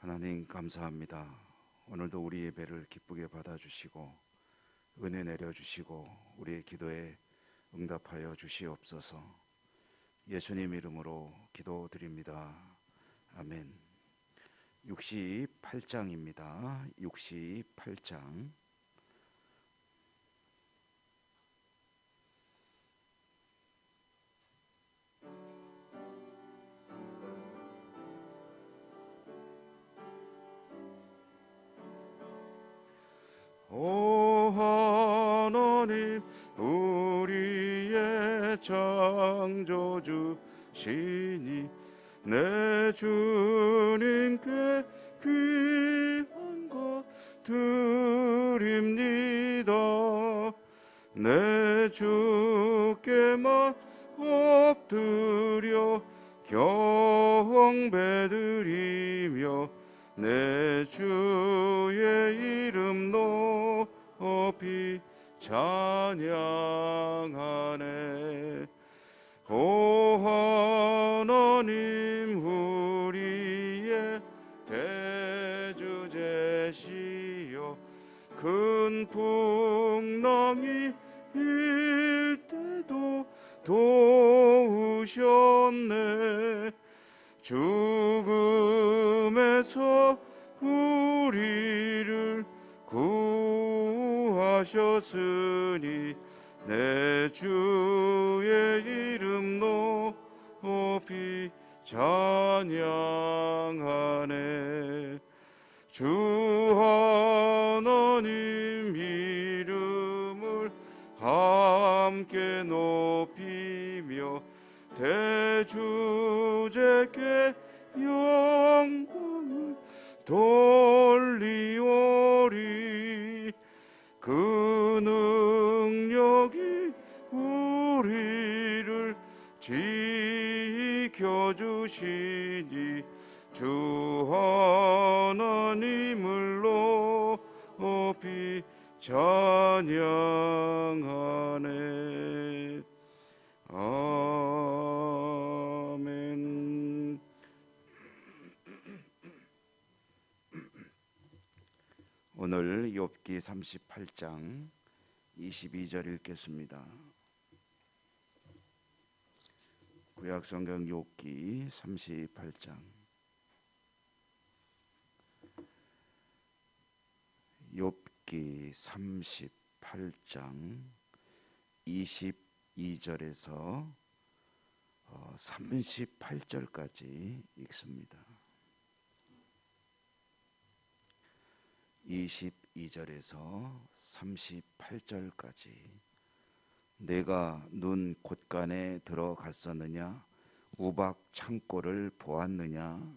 하나님 감사합니다. 오늘도 우리 예배를 기쁘게 받아주시고 은혜 내려주시고 우리의 기도에 응답하여 주시옵소서. 예수님 이름으로 기도드립니다. 아멘. 68장입니다. 68장. 오 하나님 우리의 창조주시니 내 주님께 귀한 것 드립니다. 내 주께만 엎드려 경배드리며 내 주의 이름 높이 찬양하네. 오 하나님 우리의 대주제시여 큰 풍랑이 일 때도 도우셨네. 죽음에서 우리를 구하셨으니 내 주의 이름 높이 찬양하네. 주 하나님 이름을 함께 높이며 대주제께 영광을 돌리오리. 그 능력이 우리를 지켜주시니 주 하나님을 높이 찬양하네. 아멘. 오늘 욥기 38장 22절 읽겠습니다. 구약성경 욥기 38장. 욥기 38장 22절에서 38절까지 읽습니다. 22절에서 38절까지. 내가 눈 곳간에 들어갔었느냐? 우박 창고를 보았느냐?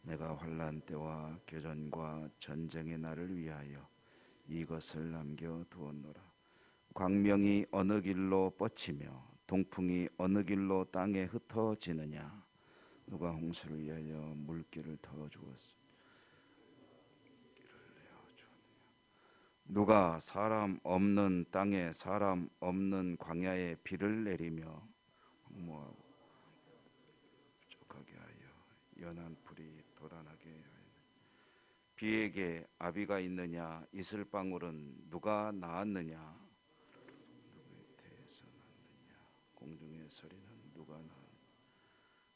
내가 환난 때와 교전과 전쟁의 날을 위하여 이것을 남겨두었노라. 광명이 어느 길로 뻗치며 동풍이 어느 길로 땅에 흩어지느냐? 누가 홍수를 위하여 물길을 터주었으며 누가 사람 없는 땅에 사람 없는 광야에 비를 내리며 황무하고 부족하게 하여 연한 풀이 돋아나게 하여 비에게 아비가 있느냐? 이슬방울은 누가 낳았느냐? 누구의 태에서 났느냐? 공중의 소리는 누가 낳았느냐?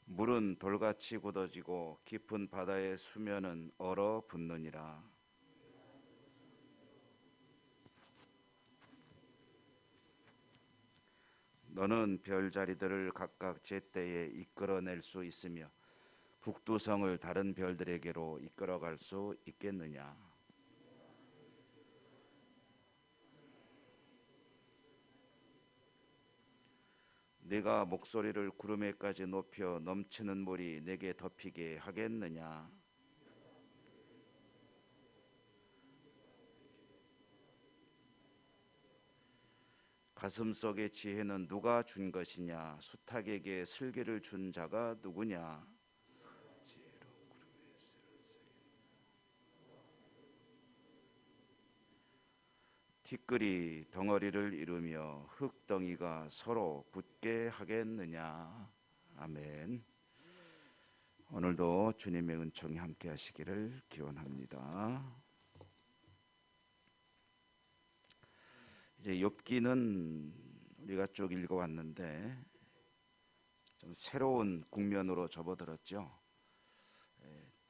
물은 돌같이 굳어지고 깊은 바다의 수면은 얼어붙느니라. 너는 별자리들을 각각 제때에 이끌어낼 수 있으며 북두성을 다른 별들에게로 이끌어갈 수 있겠느냐? 네가 목소리를 구름에까지 높여 넘치는 물이 내게 덮이게 하겠느냐? 가슴속의 지혜는 누가 준 것이냐? 수탉에게 슬기를 준 자가 누구냐? 티끌이 덩어리를 이루며 흙덩이가 서로 붙게 하겠느냐? 아멘. 오늘도 주님의 은총이 함께 하시기를 기원합니다. 이제 욥기는 우리가 쭉 읽어왔는데 좀 새로운 국면으로 접어들었죠.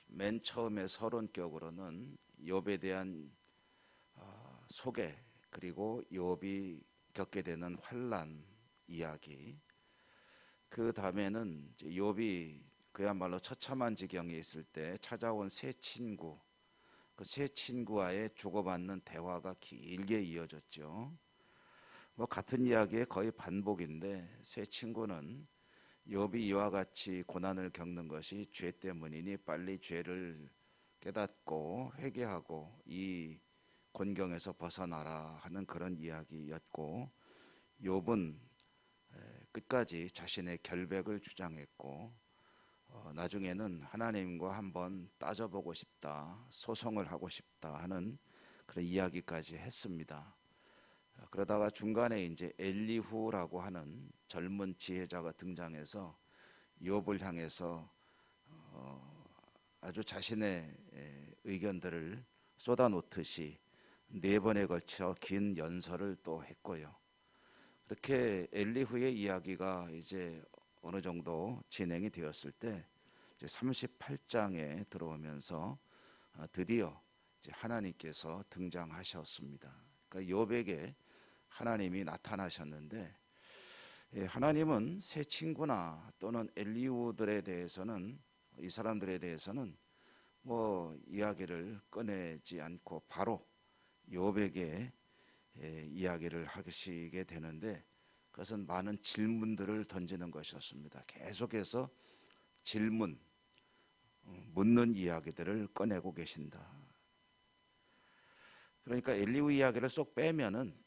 맨 처음에 서론격으로는 욥에 대한 소개, 그리고 욥이 겪게 되는 환난 이야기, 그 다음에는 욥이 그야말로 처참한 지경에 있을 때 찾아온 새 친구, 그 새 친구와의 주고받는 대화가 길게 이어졌죠. 같은 이야기의 거의 반복인데, 새 친구는 욥이 이와 같이 고난을 겪는 것이 죄 때문이니 빨리 죄를 깨닫고 회개하고 이 곤경에서 벗어나라 하는 그런 이야기였고, 욥은 끝까지 자신의 결백을 주장했고, 나중에는 하나님과 한번 따져보고 싶다, 소송을 하고 싶다 하는 그런 이야기까지 했습니다. 그러다가 중간에 이제 엘리후라고 하는 젊은 지혜자가 등장해서 욥을 향해서 아주 자신의 의견들을 쏟아놓듯이 4번에 걸쳐 긴 연설을 또 했고요. 그렇게 엘리후의 이야기가 이제 어느 정도 진행이 되었을 때 이제 38장에 들어오면서 드디어 이제 하나님께서 등장하셨습니다. 그러니까 욥에게 하나님이 나타나셨는데, 하나님은 새 친구나 또는 엘리후들에 대해서는, 이 사람들에 대해서는 이야기를 꺼내지 않고 바로 욥에게 이야기를 하시게 되는데, 그것은 많은 질문들을 던지는 것이었습니다. 계속해서 질문, 묻는 이야기들을 꺼내고 계신다. 그러니까 엘리후 이야기를 쏙 빼면은,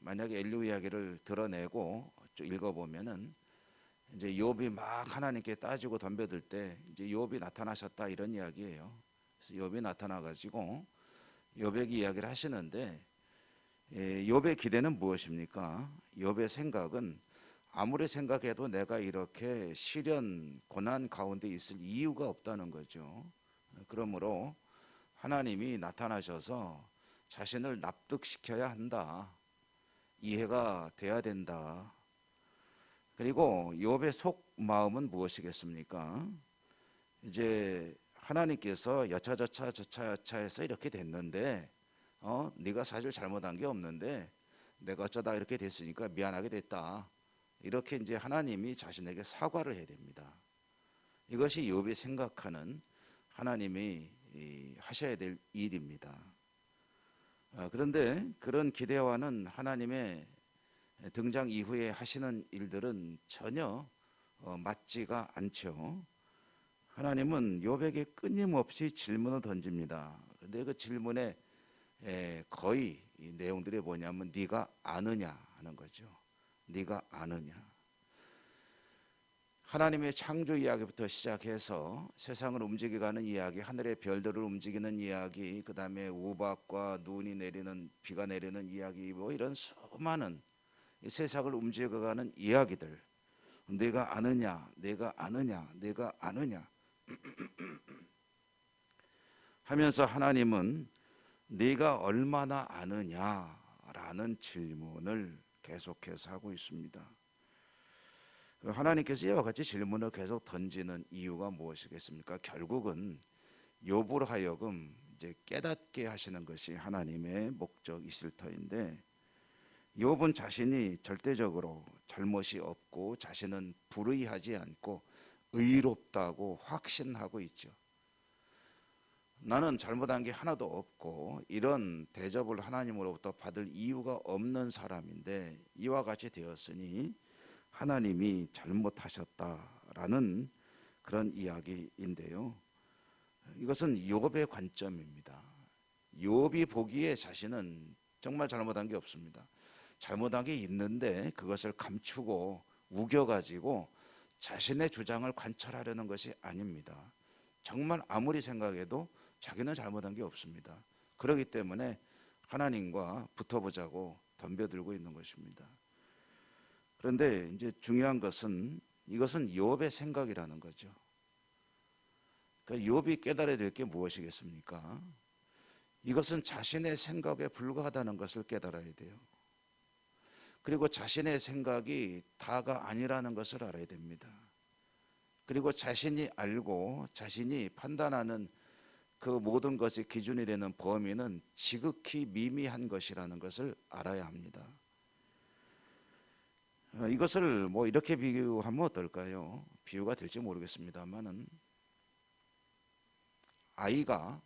만약에 엘리후 이야기를 드러내고 쭉 읽어보면은 이제 욥이 막 하나님께 따지고 덤벼들 때 이제 욥이 나타나셨다 이런 이야기예요. 그래서 욥이 나타나가지고 욥에게 이야기를 하시는데, 욥의 기대는 무엇입니까? 욥의 생각은 아무리 생각해도 내가 이렇게 시련, 고난 가운데 있을 이유가 없다는 거죠. 그러므로 하나님이 나타나셔서 자신을 납득시켜야 한다. 이해가 돼야 된다. 그리고 욥의 속마음은 무엇이겠습니까? 이제 하나님께서 여차저차해서 이렇게 됐는데, 네가 사실 잘못한 게 없는데 내가 어쩌다 이렇게 됐으니까 미안하게 됐다. 이렇게 이제 하나님이 자신에게 사과를 해야 됩니다. 이것이 욥이 생각하는 하나님이 하셔야 될 일입니다. 그런데 그런 기대와는 하나님의 등장 이후에 하시는 일들은 전혀 맞지가 않죠. 하나님은 욥에게 끊임없이 질문을 던집니다. 그런데 그 질문에 거의 이 내용들이 뭐냐면 네가 아느냐 하는 거죠. 네가 아느냐. 하나님의 창조 이야기부터 시작해서 세상을 움직여가는 이야기, 하늘의 별들을 움직이는 이야기, 그 다음에 우박과 눈이 내리는, 비가 내리는 이야기, 이런 수많은 이 세상을 움직여가는 이야기들, 내가 아느냐, 내가 아느냐, 내가 아느냐 하면서 하나님은 네가 얼마나 아느냐라는 질문을 계속해서 하고 있습니다. 하나님께서 이와 같이 질문을 계속 던지는 이유가 무엇이겠습니까? 결국은 욥으로 하여금 이제 깨닫게 하시는 것이 하나님의 목적이실 터인데, 욥은 자신이 절대적으로 잘못이 없고 자신은 불의하지 않고 의롭다고 확신하고 있죠. 나는 잘못한 게 하나도 없고 이런 대접을 하나님으로부터 받을 이유가 없는 사람인데 이와 같이 되었으니 하나님이 잘못하셨다라는 그런 이야기인데요. 이것은 욥의 관점입니다. 욥이 보기에 자신은 정말 잘못한 게 없습니다. 잘못한 게 있는데 그것을 감추고 우겨가지고 자신의 주장을 관철하려는 것이 아닙니다. 정말 아무리 생각해도 자기는 잘못한 게 없습니다. 그렇기 때문에 하나님과 붙어보자고 덤벼들고 있는 것입니다. 그런데 이제 중요한 것은 이것은 욥의 생각이라는 거죠. 그러니까 욥이 깨달아야 될 게 무엇이겠습니까? 이것은 자신의 생각에 불과하다는 것을 깨달아야 돼요. 그리고 자신의 생각이 다가 아니라는 것을 알아야 됩니다. 그리고 자신이 알고 자신이 판단하는 그 모든 것의 기준이 되는 범위는 지극히 미미한 것이라는 것을 알아야 합니다. 이것을 뭐 이렇게 비유하면 어떨까요? 비유가 될지 모르겠습니다만은 아이가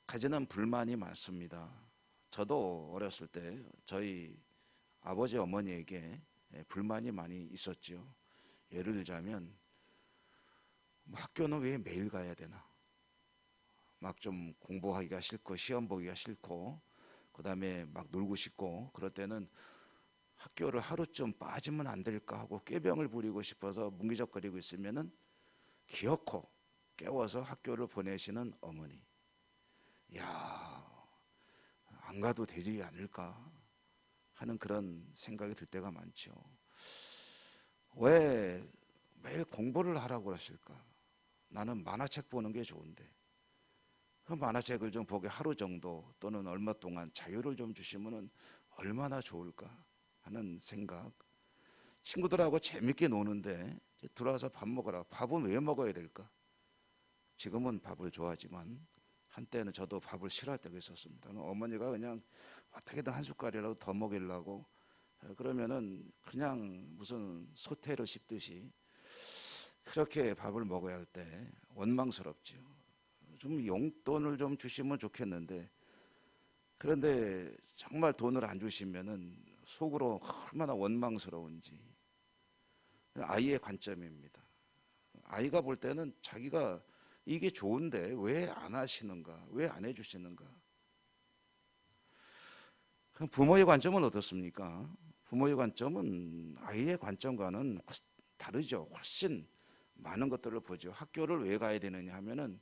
가지는 불만이 많습니다. 저도 어렸을 때 저희 아버지 어머니에게 불만이 많이 있었죠. 예를 들자면 학교는 왜 매일 가야 되나? 막 좀 공부하기가 싫고 시험 보기가 싫고 그다음에 막 놀고 싶고 그럴 때는 학교를 하루쯤 빠지면 안 될까 하고 꾀병을 부리고 싶어서 문기적거리고 있으면은 기어코 깨워서 학교를 보내시는 어머니. 야, 안 가도 되지 않을까 하는 그런 생각이 들 때가 많죠. 왜 매일 공부를 하라고 그러실까? 나는 만화책 보는 게 좋은데 그 만화책을 좀 보게 하루 정도 또는 얼마 동안 자유를 좀 주시면 얼마나 좋을까 하는 생각. 친구들하고 재밌게 노는데 들어와서 밥 먹어라. 밥은 왜 먹어야 될까? 지금은 밥을 좋아하지만 한때는 저도 밥을 싫어할 때가 있었습니다. 어머니가 그냥 어떻게든 한 숟갈이라도 더 먹이려고 그러면은 그냥 무슨 소태를 씹듯이 그렇게 밥을 먹어야 할 때 원망스럽죠. 좀 용돈을 좀 주시면 좋겠는데 그런데 정말 돈을 안 주시면은 속으로 얼마나 원망스러운지. 아이의 관점입니다. 아이가 볼 때는 자기가 이게 좋은데 왜 안 하시는가? 왜 안 해주시는가? 그럼 부모의 관점은 어떻습니까? 부모의 관점은 아이의 관점과는 다르죠. 훨씬 많은 것들을 보죠. 학교를 왜 가야 되느냐 하면은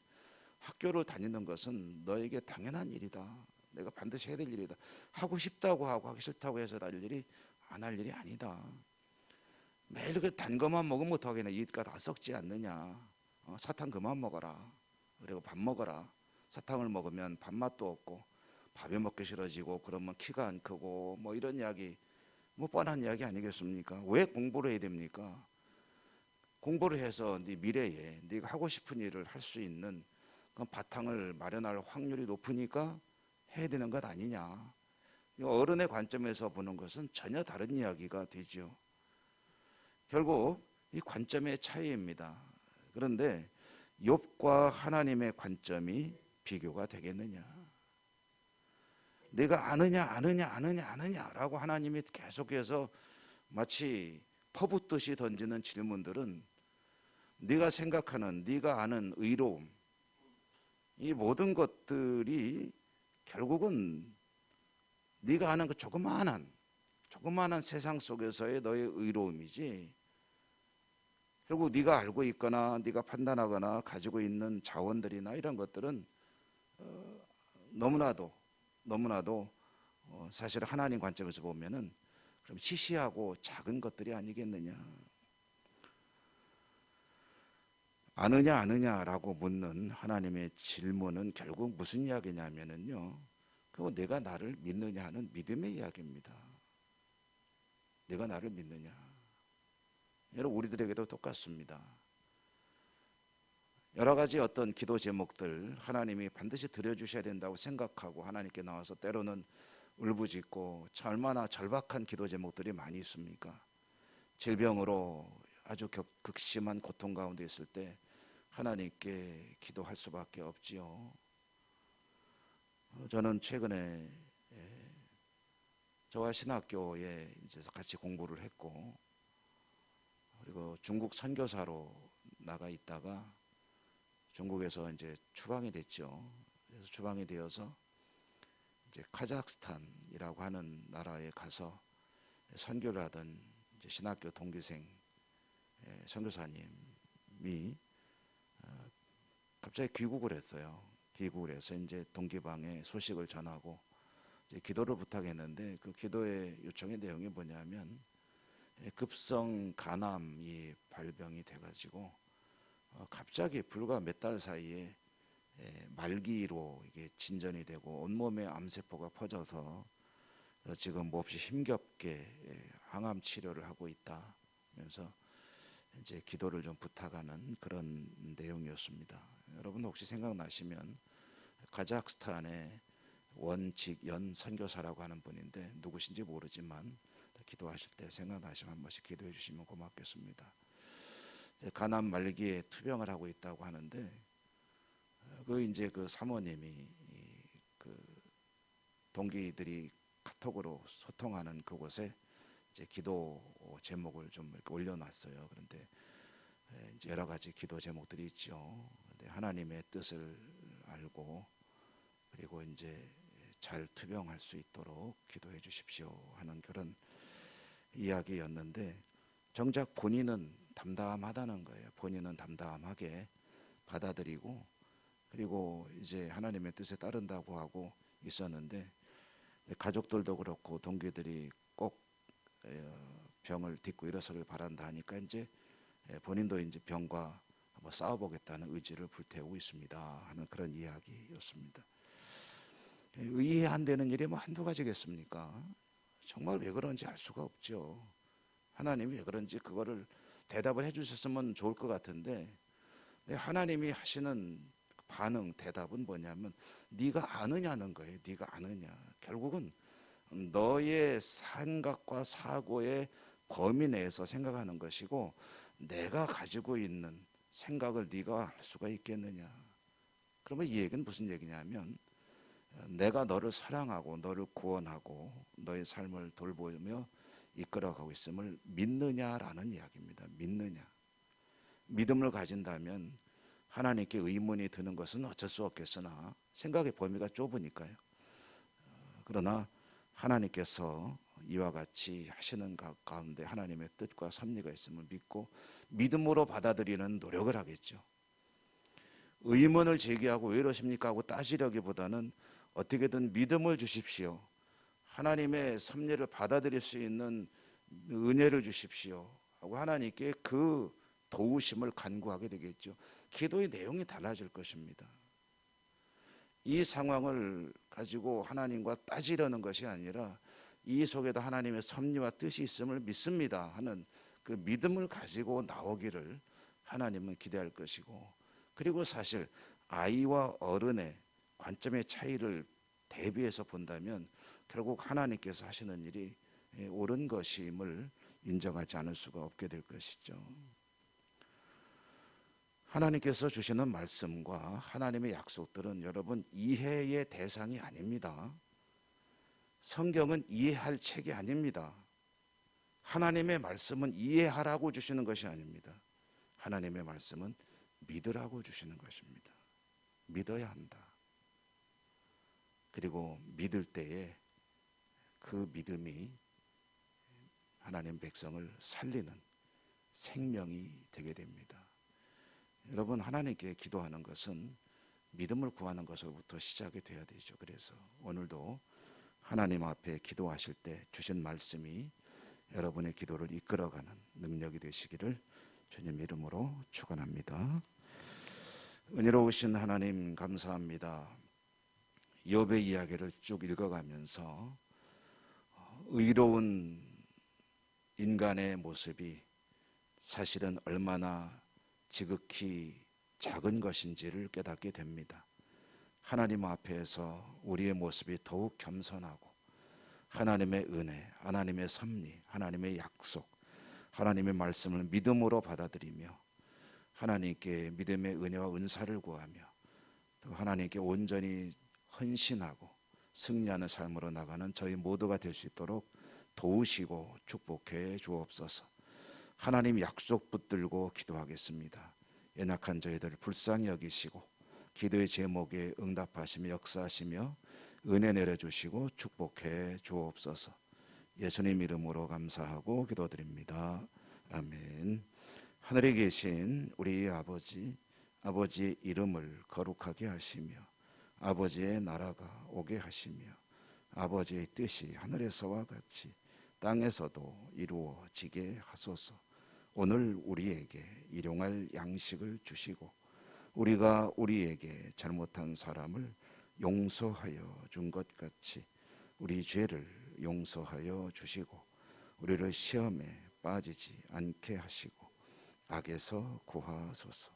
학교를 다니는 것은 너에게 당연한 일이다. 내가 반드시 해야 될 일이다. 하고 싶다고 하고 하기 싫다고 해서 할 일이 안 할 일이 아니다. 매일 그 단 것만 먹으면 어떡하겠냐. 이가 다 썩지 않느냐. 사탕 그만 먹어라. 그리고 밥 먹어라. 사탕을 먹으면 밥맛도 없고 밥이 먹기 싫어지고 그러면 키가 안 크고 뭐 이런 이야기 뭐 뻔한 이야기 아니겠습니까? 왜 공부를 해야 됩니까? 공부를 해서 네 미래에 네가 하고 싶은 일을 할 수 있는 그 바탕을 마련할 확률이 높으니까 해야 되는 것 아니냐. 어른의 관점에서 보는 것은 전혀 다른 이야기가 되죠. 결국 이 관점의 차이입니다. 그런데 욥과 하나님의 관점이 비교가 되겠느냐? 내가 아느냐라고 하나님이 계속해서 마치 퍼붓듯이 던지는 질문들은 네가 생각하는, 네가 아는 의로움, 이 모든 것들이 결국은 네가 아는 그 조그마한 세상 속에서의 너의 의로움이지 결국 네가 알고 있거나 네가 판단하거나 가지고 있는 자원들이나 이런 것들은 너무나도 사실 하나님 관점에서 보면은 그럼 시시하고 작은 것들이 아니겠느냐. 아느냐라고 묻는 하나님의 질문은 결국 무슨 이야기냐면은요. 그거 내가 나를 믿느냐 하는 믿음의 이야기입니다. 내가 나를 믿느냐. 여러분 우리들에게도 똑같습니다. 여러 가지 어떤 기도 제목들 하나님이 반드시 들어주셔야 된다고 생각하고 하나님께 나와서 때로는 울부짖고 얼마나 절박한 기도 제목들이 많이 있습니까? 질병으로 아주 극심한 고통 가운데 있을 때 하나님께 기도할 수밖에 없지요. 저는 최근에 저와 신학교에 이제 같이 공부를 했고 그리고 중국 선교사로 나가 있다가 중국에서 이제 추방이 됐죠. 그래서 추방이 되어서 이제 카자흐스탄이라고 하는 나라에 가서 선교를 하던 이제 신학교 동기생 선교사님이 갑자기 귀국을 했어요. 귀국을 해서 이제 동기방에 소식을 전하고 이제 기도를 부탁했는데 그 기도의 요청의 내용이 뭐냐면 급성 간암이 발병이 돼가지고 갑자기 불과 몇 달 사이에 말기로 이게 진전이 되고 온몸에 암세포가 퍼져서 지금 몹시 힘겹게 항암 치료를 하고 있다. 그래서 이제 기도를 좀 부탁하는 그런 내용이었습니다. 여러분 혹시 생각나시면 카자흐스탄의 원직연 선교사라고 하는 분인데 누구신지 모르지만 기도하실 때 생각나시면 한 번씩 기도해 주시면 고맙겠습니다. 간암 말기에 투병을 하고 있다고 하는데 이제 그 사모님이 그 동기들이 카톡으로 소통하는 그곳에 이제 기도 제목을 좀 이렇게 올려놨어요. 그런데 이제 여러 가지 기도 제목들이 있죠. 근데 하나님의 뜻을 알고 그리고 이제 잘 투병할 수 있도록 기도해 주십시오 하는 그런 이야기였는데 정작 본인은 담담하다는 거예요. 본인은 담담하게 받아들이고 그리고 이제 하나님의 뜻에 따른다고 하고 있었는데 가족들도 그렇고 동기들이 꼭 병을 딛고 일어서길 바란다 하니까 이제 본인도 이제 병과 한번 싸워보겠다는 의지를 불태우고 있습니다 하는 그런 이야기였습니다. 이해 안 되는 일이 뭐 한두 가지겠습니까? 정말 왜 그런지 알 수가 없죠. 하나님이 왜 그런지 그거를 대답을 해주셨으면 좋을 것 같은데 하나님이 하시는 반응, 대답은 뭐냐면 네가 아느냐는 거예요. 네가 아느냐. 결국은 너의 생각과 사고의 범위 내에서 생각하는 것이고 내가 가지고 있는 생각을 네가 알 수가 있겠느냐. 그러면 이 얘기는 무슨 얘기냐면 내가 너를 사랑하고 너를 구원하고 너의 삶을 돌보며 이끌어가고 있음을 믿느냐라는 이야기입니다. 믿느냐. 믿음을 가진다면 하나님께 의문이 드는 것은 어쩔 수 없겠으나 생각의 범위가 좁으니까요. 그러나 하나님께서 이와 같이 하시는 가운데 하나님의 뜻과 섭리가 있음을 믿고 믿음으로 받아들이는 노력을 하겠죠. 의문을 제기하고 왜 이러십니까 하고 따지려기보다는 어떻게든 믿음을 주십시오. 하나님의 섭리를 받아들일 수 있는 은혜를 주십시오 하고 하나님께 그 도우심을 간구하게 되겠죠. 기도의 내용이 달라질 것입니다. 이 상황을 가지고 하나님과 따지려는 것이 아니라 이 속에도 하나님의 섭리와 뜻이 있음을 믿습니다 하는 그 믿음을 가지고 나오기를 하나님은 기대할 것이고 그리고 사실 아이와 어른의 관점의 차이를 대비해서 본다면 결국 하나님께서 하시는 일이 옳은 것임을 인정하지 않을 수가 없게 될 것이죠. 하나님께서 주시는 말씀과 하나님의 약속들은 여러분 이해의 대상이 아닙니다. 성경은 이해할 책이 아닙니다. 하나님의 말씀은 이해하라고 주시는 것이 아닙니다. 하나님의 말씀은 믿으라고 주시는 것입니다. 믿어야 한다. 그리고 믿을 때에 그 믿음이 하나님 백성을 살리는 생명이 되게 됩니다. 여러분 하나님께 기도하는 것은 믿음을 구하는 것으로부터 시작이 돼야 되죠. 그래서 오늘도 하나님 앞에 기도하실 때 주신 말씀이 여러분의 기도를 이끌어가는 능력이 되시기를 주님 이름으로 축원합니다. 은혜로우신 하나님 감사합니다. 욥의 이야기를 쭉 읽어가면서 의로운 인간의 모습이 사실은 얼마나 지극히 작은 것인지를 깨닫게 됩니다. 하나님 앞에서 우리의 모습이 더욱 겸손하고 하나님의 은혜, 하나님의 섭리, 하나님의 약속, 하나님의 말씀을 믿음으로 받아들이며 하나님께 믿음의 은혜와 은사를 구하며 또 하나님께 온전히 헌신하고 승리하는 삶으로 나가는 저희 모두가 될 수 있도록 도우시고 축복해 주옵소서. 하나님 약속 붙들고 기도하겠습니다. 연약한 저희들을 불쌍히 여기시고 기도의 제목에 응답하시며 역사하시며 은혜 내려주시고 축복해 주옵소서. 예수님 이름으로 감사하고 기도드립니다. 아멘. 하늘에 계신 우리 아버지, 아버지의 이름을 거룩하게 하시며 아버지의 나라가 오게 하시며 아버지의 뜻이 하늘에서와 같이 땅에서도 이루어지게 하소서. 오늘 우리에게 일용할 양식을 주시고 우리가 우리에게 잘못한 사람을 용서하여 준 것 같이 우리 죄를 용서하여 주시고 우리를 시험에 빠지지 않게 하시고 악에서 구하소서.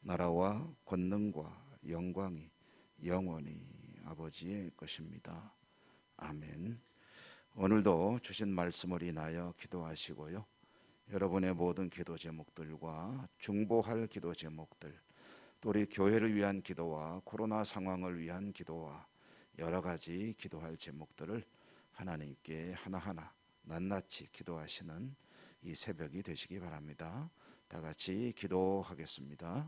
나라와 권능과 영광이 영원히 아버지의 것입니다. 아멘. 오늘도 주신 말씀을 인하여 기도하시고요. 여러분의 모든 기도 제목들과 중보할 기도 제목들, 또 우리 교회를 위한 기도와 코로나 상황을 위한 기도와 여러 가지 기도할 제목들을 하나님께 하나하나 낱낱이 기도하시는 이 새벽이 되시기 바랍니다. 다 같이 기도하겠습니다.